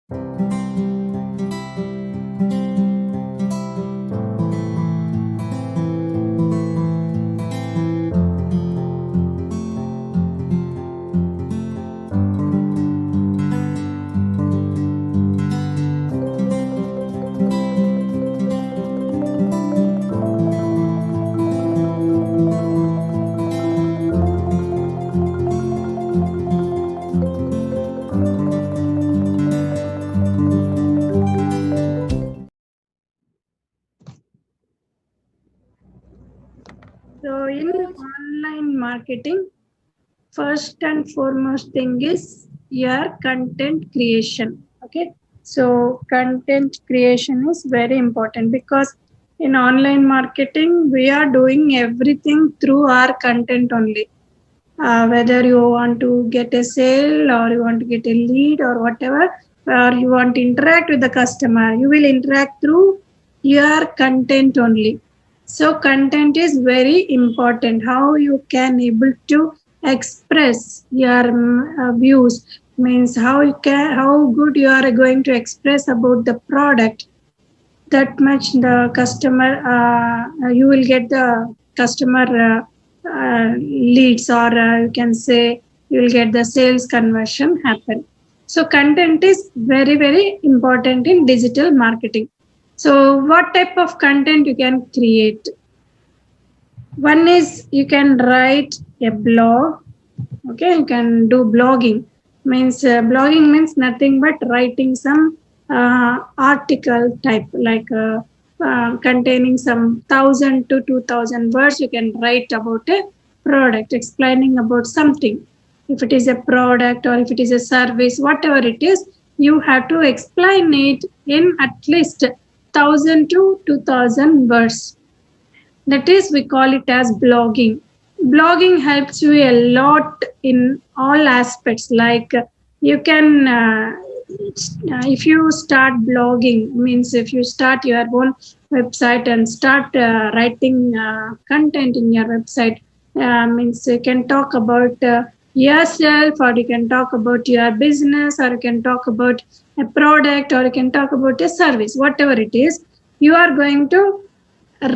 So in online marketing, first and foremost thing is your content creation. Okay. So content creation is very important because in online marketing, we are doing everything through our content only. Whether you want to get a sale or you want to get a lead or whatever, or you want to interact with the customer, you will interact through your content only. So content is very important. How you can able to express your views means how good you are going to express about the product, that much the customer you will get the customer leads, or you can say you will get the sales conversion happen. So content is very important in digital marketing. So what type of content you can create? One is you can write a blog. Okay, you can do blogging. Means blogging means nothing but writing some article type, like containing some 1,000 to 2,000 words. You can write about a product, explaining about something. If it is a product or if it is a service, whatever it is, you have to explain it in at least 1,000 to 2,000 words. That is, we call it as blogging. Blogging helps you a lot in all aspects. Like you can, if you start blogging, means if you start your own website and start writing content in your website, means you can talk about yourself, or you can talk about your business, or you can talk about a product, or you can talk about a service, whatever it is, you are going to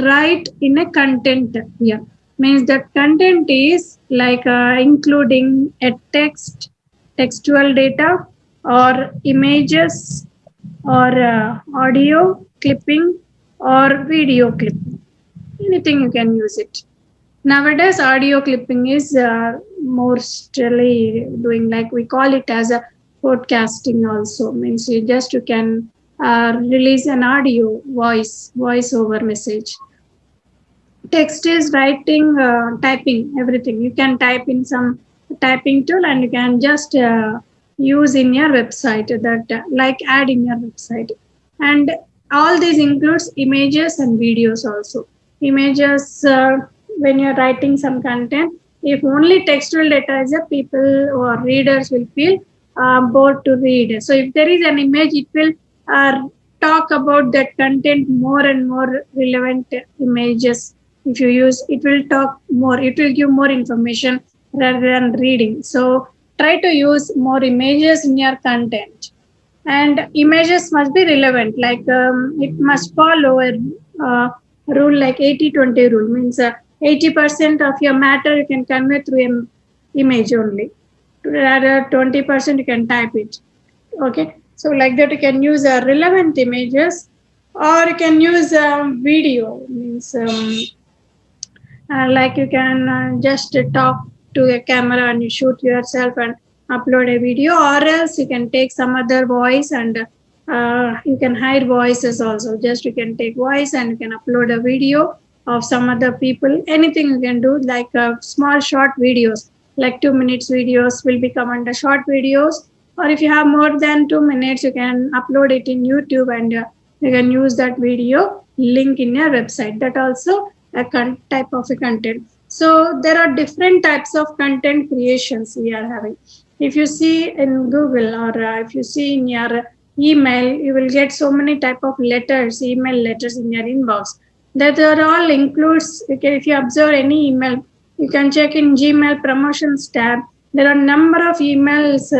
write in a content here. Means that content is like including a textual data, or images, or audio clipping, or video clipping. Anything you can use it. Nowadays audio clipping is mostly doing, like we call it as a podcasting also. Means you can release an audio voice over message. Text is writing, typing, everything. You can type in some typing tool and you can just use in your website, that like add in your website. And all these includes images and videos also. Images, when you're writing some content, if only textual data is a, people or readers will feel bored to read. So if there is an image, it will talk about that content, more and more relevant images. If you use, it will talk more, it will give more information rather than reading. So try to use more images in your content. And images must be relevant, like it must follow a rule like 80-20 rule. Means 80% of your matter you can convey through an image only, rather 20% you can type it. Okay, so like that you can use relevant images, or you can use video. Means like you can just talk to a camera and you shoot yourself and upload a video, or else you can take some other voice and you can hide voices also. Just you can take voice and you can upload a video of some other people. Anything you can do, like small short videos, like 2 minutes videos will become under short videos. Or if you have more than 2 minutes, you can upload it in YouTube, and you can use that video link in your website. That also a type of a content. So there are different types of content creations we are having. If you see in Google, or if you see in your email, you will get so many type of letters, email letters in your inbox. That are all includes. If you observe any email, you can check in Gmail promotions tab. There are number of emails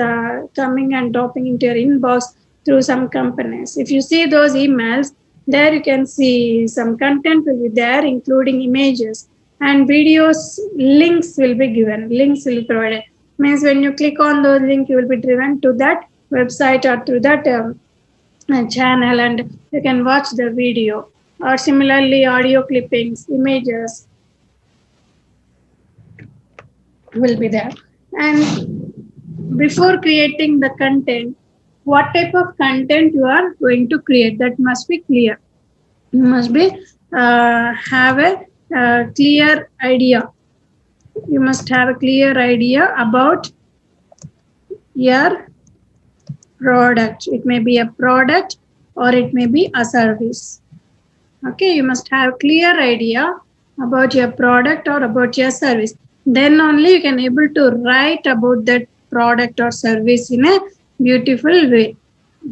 coming and dropping into your inbox. through some companies. If you see those emails, there you can see some content will be there, including images and videos. Links will be given. Links will be provided. Means when you click on those link, you will be driven to that website or to that channel, and you can watch the video. Or similarly, audio clippings, images will be there. And before creating the content, what type of content you are going to create, that must be clear. You must be have a clear idea. You must have a clear idea about your product. It may be a product or it may be a service. Okay, you must have clear idea about your product or about your service. Then only you can able to write about that product or service in a beautiful way,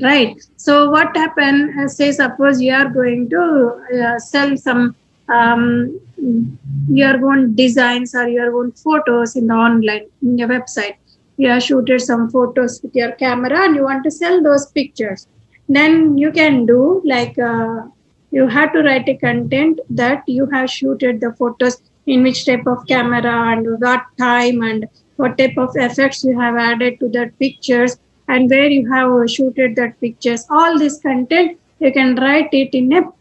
right? So what happen, say suppose you are going to sell some your own designs or your own photos in the online, in your website. You have shooted some photos with your camera and you want to sell those pictures. Then you can do like you have to write a content that you have shooted the photos in which type of camera and what time and what type of effects you have added to that pictures and where you have shooted that pictures. All this content you can write it in a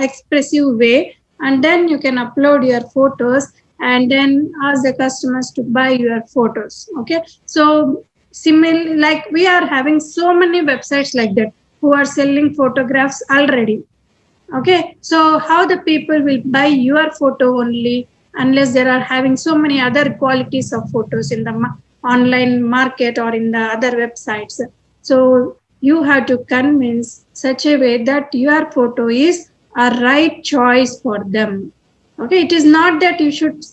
expressive way, and then you can upload your photos and then ask the customers to buy your photos. Okay, so similarly, like we are having so many websites like that who are selling photographs already. Okay, so how the people will buy your photo only unless they are having so many other qualities of photos in the online market or in the other websites. So you have to convince such a way that your photo is a right choice for them. Okay, it is not that you should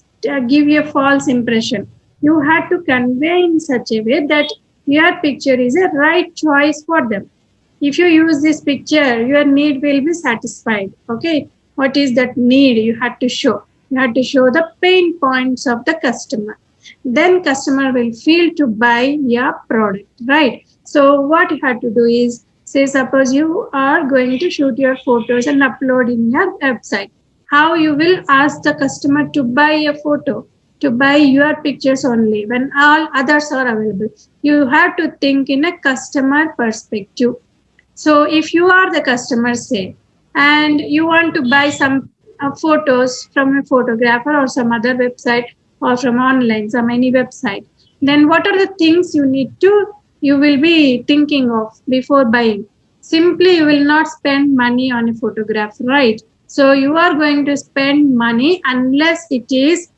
give a false impression. You have to convey in such a way that your picture is a right choice for them. If you use this picture, your need will be satisfied. Okay, what is that need you have to show? You have to show the pain points of the customer. Then customer will feel to buy your product, right? So what you have to do is, say suppose you are going to shoot your photos and upload in your website. How you will ask the customer to buy a photo, to buy your pictures only when all others are available? You have to think in a customer perspective. So if you are the customer, say, and you want to buy some photos from a photographer or some other website or from online, some any website, then what are the things you will be thinking of before buying? Simply, you will not spend money on a photograph, right? So you are going to spend money unless it is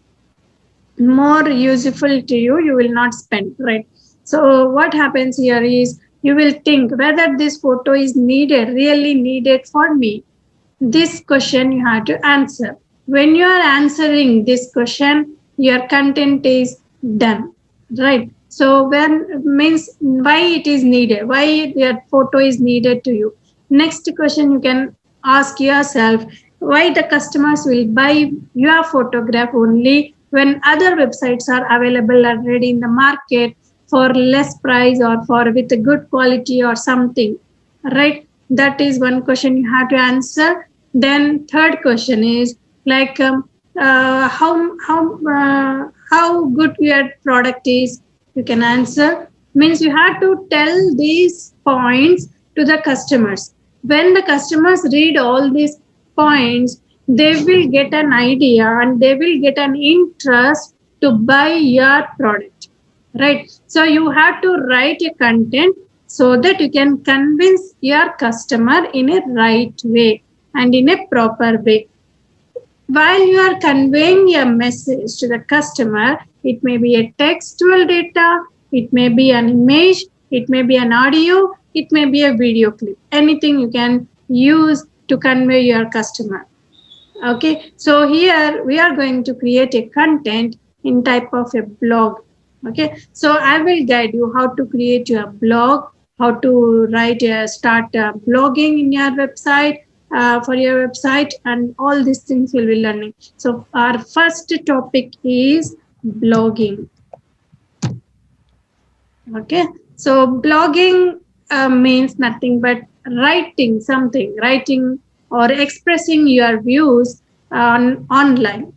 more useful to you, you will not spend, right? So what happens here is, you will think whether this photo is needed, really needed for me. This question you have to answer. When you are answering this question, your content is done, right? So when means why it is needed, why your photo is needed to you. Next question you can ask yourself, why the customers will buy your photograph only when other websites are available already in the market for less price or for with a good quality or something, right? That is one question you have to answer. Then third question is like how good your product is. You can answer, means you have to tell these points to the customers. When the customers read all these points, they will get an idea and they will get an interest to buy your product, right? So you have to write a content so that you can convince your customer in a right way and in a proper way. While you are conveying a message to the customer, it may be a textual data, it may be an image, it may be an audio, it may be a video clip, anything you can use to convey your customer. Okay, so here we are going to create a content in type of a blog. Okay, so I will guide you how to create your blog, how to start blogging in your website, for your website, and all these things you'll be learning. So our first topic is blogging. Okay, so blogging means nothing but writing something, writing or expressing your views on online,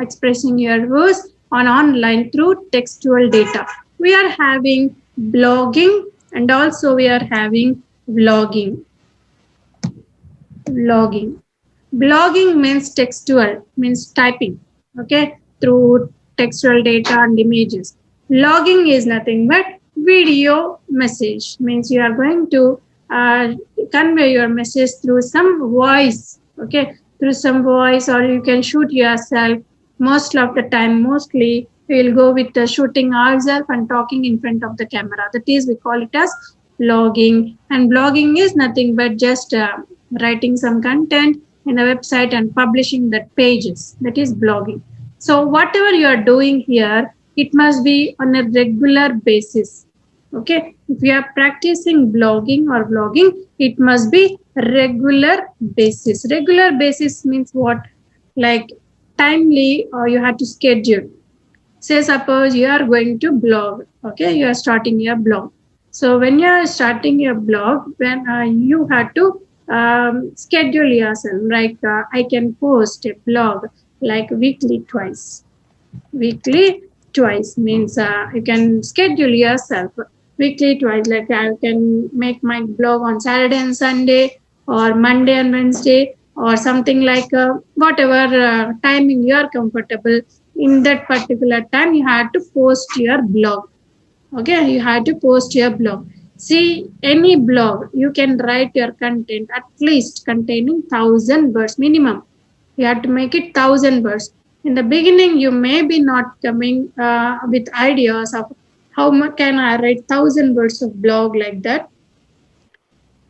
expressing your views on online through textual data. We are having blogging and also we are having vlogging. Blogging. Blogging means textual, means typing, okay, through textual data and images. Logging is nothing but video message, means you are going to convey your message through some voice, okay, through some voice, or you can shoot yourself. Most of the time, mostly we will go with shooting ourselves and talking in front of the camera. That is, we call it as blogging. And blogging is nothing but just writing some content in a website and publishing that pages. That is blogging. So whatever you are doing here, it must be on a regular basis. Okay, if you are practicing blogging or vlogging, it must be regular basis. Regular basis means what? Like timely, or you have to schedule. Say suppose you are going to blog, okay, you are starting your blog. So when you are starting your blog, when you have to schedule yourself, like I can post a blog like weekly twice. Weekly twice means you can schedule yourself weekly twice. Like I can make my blog on Saturday and Sunday, or Monday and Wednesday, or something like whatever timing you are comfortable. In that particular time, you have to post your blog. Okay, you have to post your blog. See, any blog, you can write your content at least containing 1,000 words minimum. You have to make it 1,000 words. In the beginning, you may be not coming with ideas of how much can I write 1,000 words of blog like that.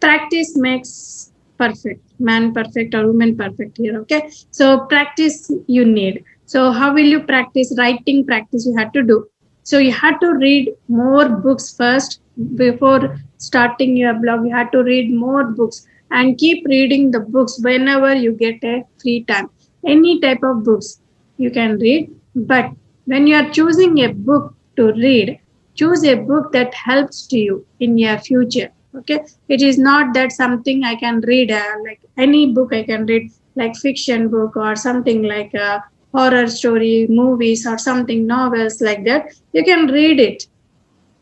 Practice makes perfect, man perfect or woman perfect here. Okay, so practice you need. So how will you practice? Writing practice you have to do. So you have to read more books first before starting your blog. You have to read more books and keep reading the books whenever you get a free time. Any type of books you can read, but when you are choosing a book to read, choose a book that helps to you in your future. Okay, it is not that something I can read like any book I can read, like fiction book or something like a horror story movies or something novels like that. You can read it,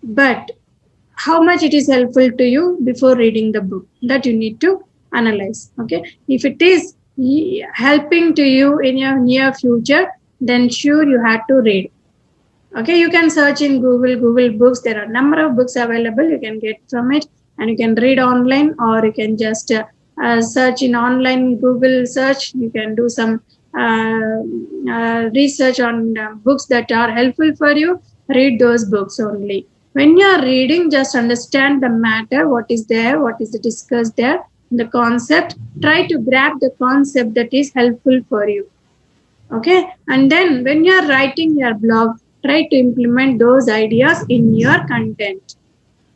but how much it is helpful to you before reading the book, that you need to analyze. Okay, if it is helping to you in your near future, then sure you have to read. Okay, you can search in Google Books. There are a number of books available. You can get from it, and you can read online, or you can just search in online Google search. You can do some research on books that are helpful for you. Read those books only. When you are reading, just understand the matter, what is there, what is discussed there, the concept. Try to grab the concept that is helpful for you. Okay, and then when you are writing your blog, try to implement those ideas in your content.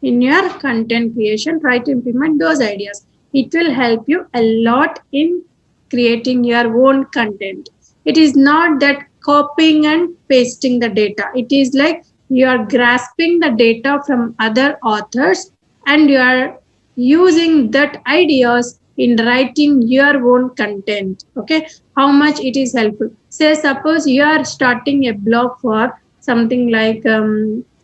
In your content creation, try to implement those ideas. It will help you a lot in creating your own content. It is not that copying and pasting the data. It is like you are grasping the data from other authors and you are using that ideas in writing your own content. Okay, how much it is helpful. Say suppose you are starting a blog for something like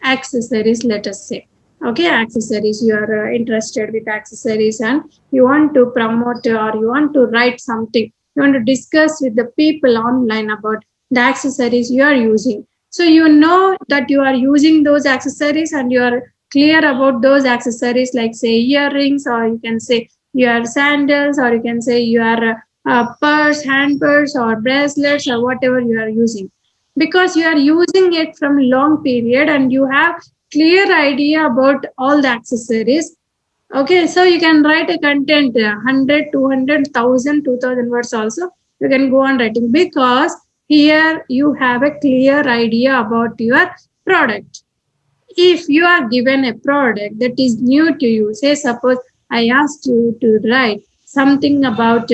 accessories, let us say. Okay, accessories, you are interested with accessories and you want to promote or you want to write something, you want to discuss with the people online about the accessories you are using. So you know that you are using those accessories and you are clear about those accessories, like say earrings, or you can say your sandals, or you can say your purse, hand purse, or bracelets, or whatever you are using, because you are using it from a long period and you have clear idea about all the accessories. Okay, so you can write a content 100, 200, 1000, 2000 words also. You can go on writing because here you have a clear idea about your product. If you are given a product that is new to you, say suppose I asked you to write something about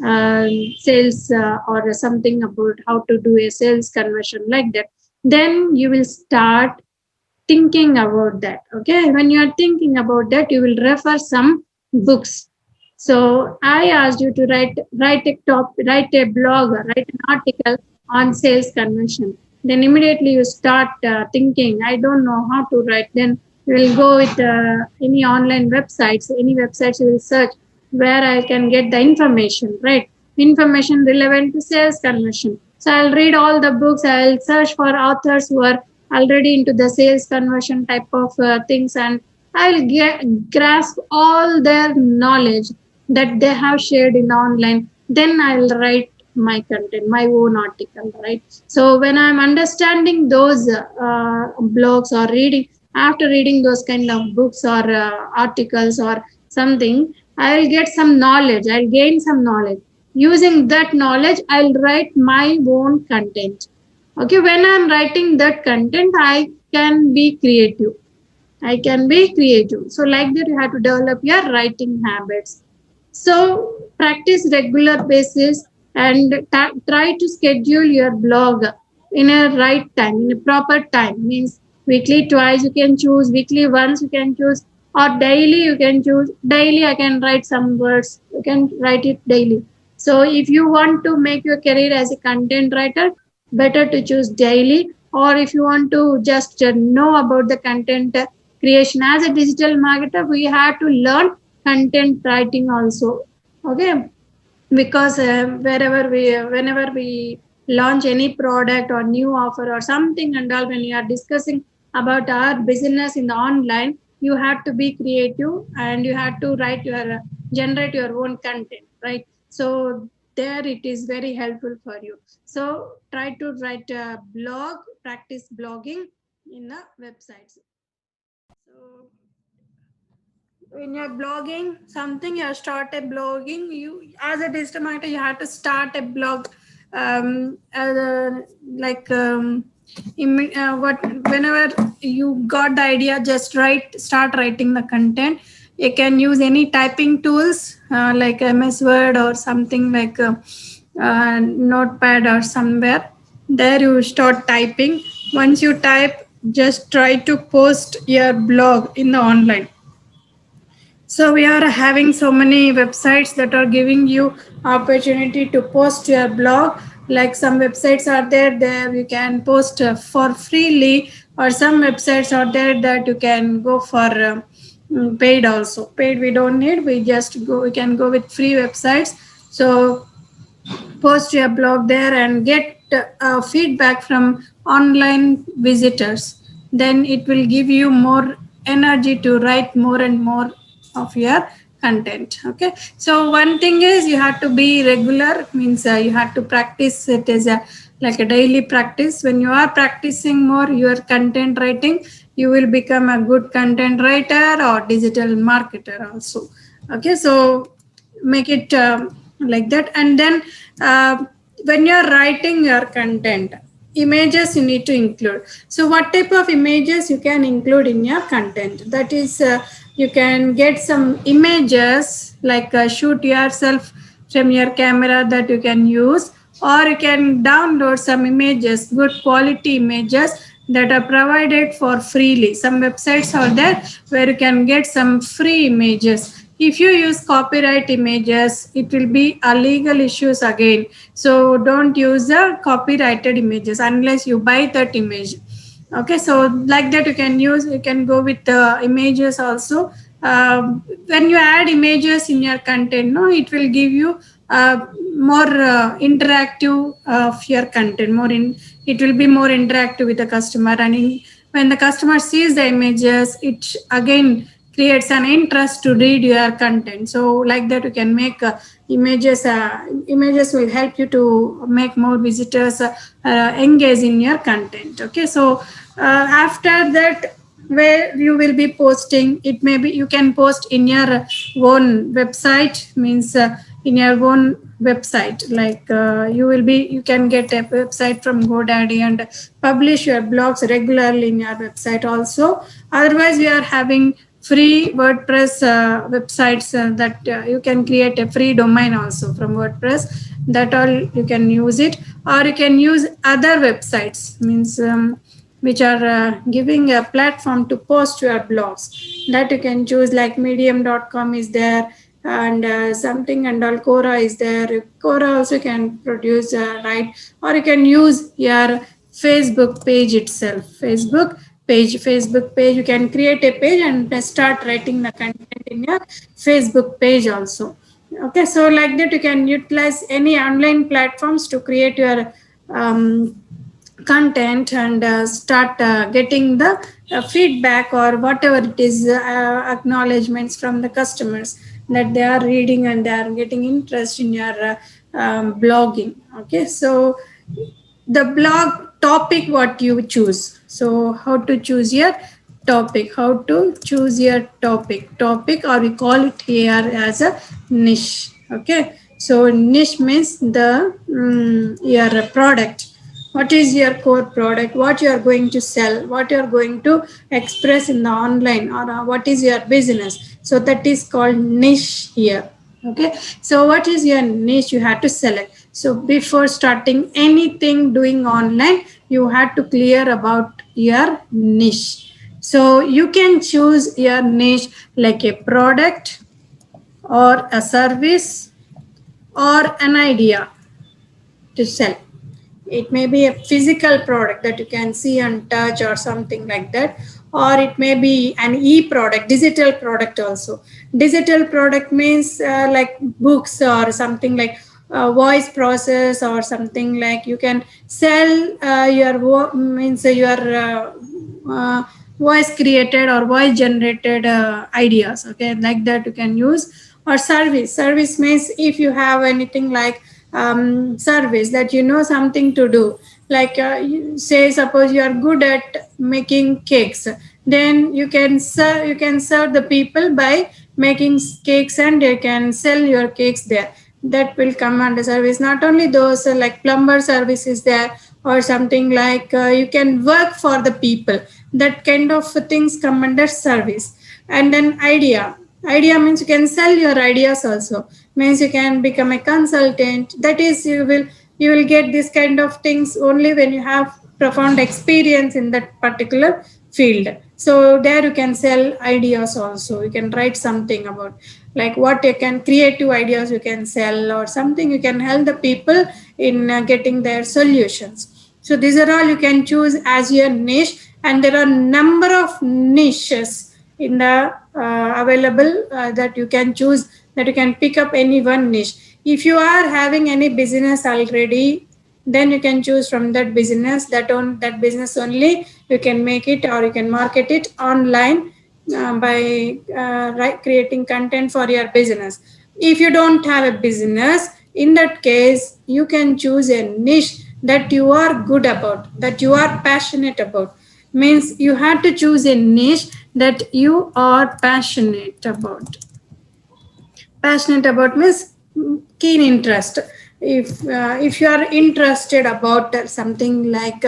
sales or something about how to do a sales conversion like that, then you will start thinking about that. Okay, when you are thinking about that, you will refer some books. So I asked you to write a blog, or write an article on sales conversion. Then immediately you start thinking, I don't know how to write. Then you will go with any online websites, any websites you will search where I can get the information, right? Information relevant to sales conversion. So I'll read all the books. I'll search for authors who are already into the sales conversion type of things, and I'll grasp all their knowledge that they have shared in online. Then I'll write my content, my own article, right? So when I'm understanding those blogs or reading, after reading those kind of books or articles or something, I'll get some knowledge. I'll gain some knowledge. Using that knowledge, I'll write my own content. Okay, when I'm writing that content, I can be creative. I can be creative. So, like that, you have to develop your writing habits. So, practice regular basis and try to schedule your blog in a right time, in a proper time. Means weekly twice you can choose, weekly once you can choose, or daily you can choose. Daily I can write some words. You can write it daily. So, if you want to make your career as a content writer, better to choose daily. Or if you want to just know about the content creation as a digital marketer, we have to learn content writing also. Okay, because whenever we launch any product or new offer or something and all, when you are discussing about our business in the online, you have to be creative and you have to generate your own content, right? So there it is very helpful for you. So try to write a blog, practice blogging in the websites. So when you're blogging something, you start a blogging, you as a digital marketer, you have to start a blog, like what whenever you got the idea, just start writing the content. You can use any typing tools like MS Word or something like Notepad or somewhere. There you start typing. Once you type, just try to post your blog in the online. So we are having so many websites that are giving you opportunity to post your blog. Like some websites are there you can post for freely, or some websites are there that you can go for paid also. Paid we don't need. We can go with free websites. So post your blog there and get feedback from online visitors. Then it will give you more energy to write more and more of your content. Okay, so one thing is you have to be regular, means you have to practice it as a like a daily practice. When you are practicing more your content writing, you will become a good content writer or digital marketer also. Okay, so make it like that. And then when you're writing your content, images you need to include. So what type of images you can include in your content? That is, you can get some images like shoot yourself from your camera that you can use, or you can download some images, good quality images that are provided for freely. Some websites are there where you can get some free images. If you use copyright images, it will be a legal issues again. So don't use the copyrighted images unless you buy that image. Okay, so like that you can go with the images also. When you add images in your content, no, it will give you more interactive of your content. It will be more interactive with the customer, and when the customer sees the images, it again creates an interest to read your content. So like that you can make images. Images will help you to make more visitors engage in your content. Okay, so after that, where you will be posting, it may be you can post in your own website, means in your own website, like you can get a website from GoDaddy and publish your blogs regularly in your website also. Otherwise we are having free WordPress websites that you can create a free domain also from WordPress. That all you can use it, or you can use other websites, means which are giving a platform to post your blogs, that you can choose, like medium.com is there, and something and all, Quora is there. Quora also can produce, right? Or you can use your Facebook page itself. Facebook page, you can create a page and start writing the content in your Facebook page also. Okay, so like that you can utilize any online platforms to create your content and start getting the feedback or whatever it is, acknowledgements from the customers that they are reading and they are getting interest in your blogging. Okay, so the blog topic what you choose. So how to choose your topic, how to choose your topic, or we call it here as a niche. Okay, so niche means the your product. What is your core product, what you are going to sell, what you are going to express in the online, or what is your business. So that is called niche here. Okay, so what is your niche, you have to select. So before starting anything doing online, you have to clear about your niche. So you can choose your niche like a product or a service or an idea to sell. It may be a physical product that you can see and touch or something like that, or it may be an e-product, digital product also. Digital product means like books or something like voice process or something, like you can sell your voice created or voice generated ideas. Okay, like that you can use. Or service means if you have anything like service that you know something to do, like say suppose you are good at making cakes, then you can serve the people by making cakes and you can sell your cakes there. That will come under service. Not only those, like plumber service is there, or something like you can work for the people. That kind of things come under service. And then idea means you can sell your ideas also, means you can become a consultant. That is, you will get this kind of things only when you have profound experience in that particular field. So there you can sell ideas also. You can write something about like what you can, creative ideas you can sell, or something you can help the people in getting their solutions. So these are all you can choose as your niche, and there are number of niches in the available that you can choose, that you can pick up any one niche. If you are having any business already, then you can choose from that business, that business only you can make it, or you can market it online by creating content for your business. If you don't have a business, in that case you can choose a niche that you are good about, that you are passionate about. Means you have to choose a niche that you are passionate about. Passionate about means keen interest. If you are interested about something like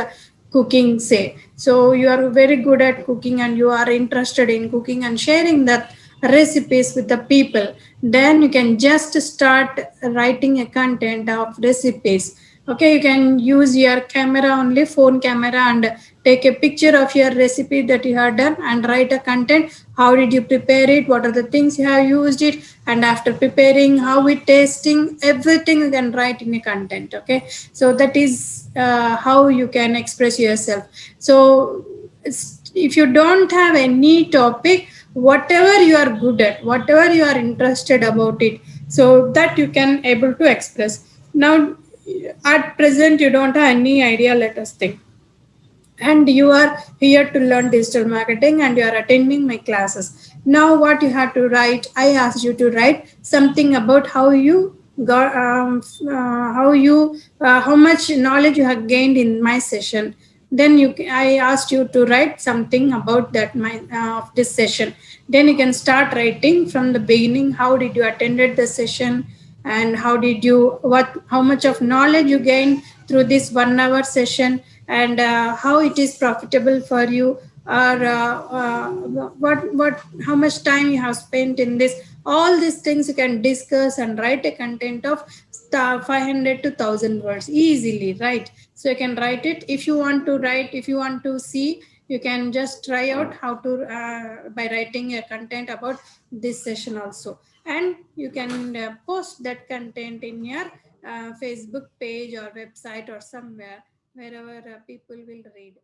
cooking, say, so you are very good at cooking and you are interested in cooking and sharing that recipes with the people, then you can just start writing a content of recipes. Okay, you can use your camera only, phone camera, and take a picture of your recipe that you have done and write a content. How did you prepare it, what are the things you have used it, and after preparing how it tasting, everything you can write in a content. Okay, so that is how you can express yourself. So if you don't have any topic, whatever you are good at, whatever you are interested about it, so that you can able to express. Now at present you don't have any idea, let us think, and you are here to learn digital marketing and you are attending my classes. Now what you have to write, I asked you to write something about how you got how much knowledge you have gained in my session. Then I asked you to write something about that my of this session. Then you can start writing from the beginning. How did you attended the session, and how did you, how much of knowledge you gained through this 1 hour session, and how it is profitable for you, or how much time you have spent in this. All these things you can discuss and write a content of 500 to 1000 words easily, right? So you can write it. If you want to write, if you want to see, you can just try out how to by writing a content about this session also, and you can post that content in your Facebook page or website or somewhere, wherever people will read.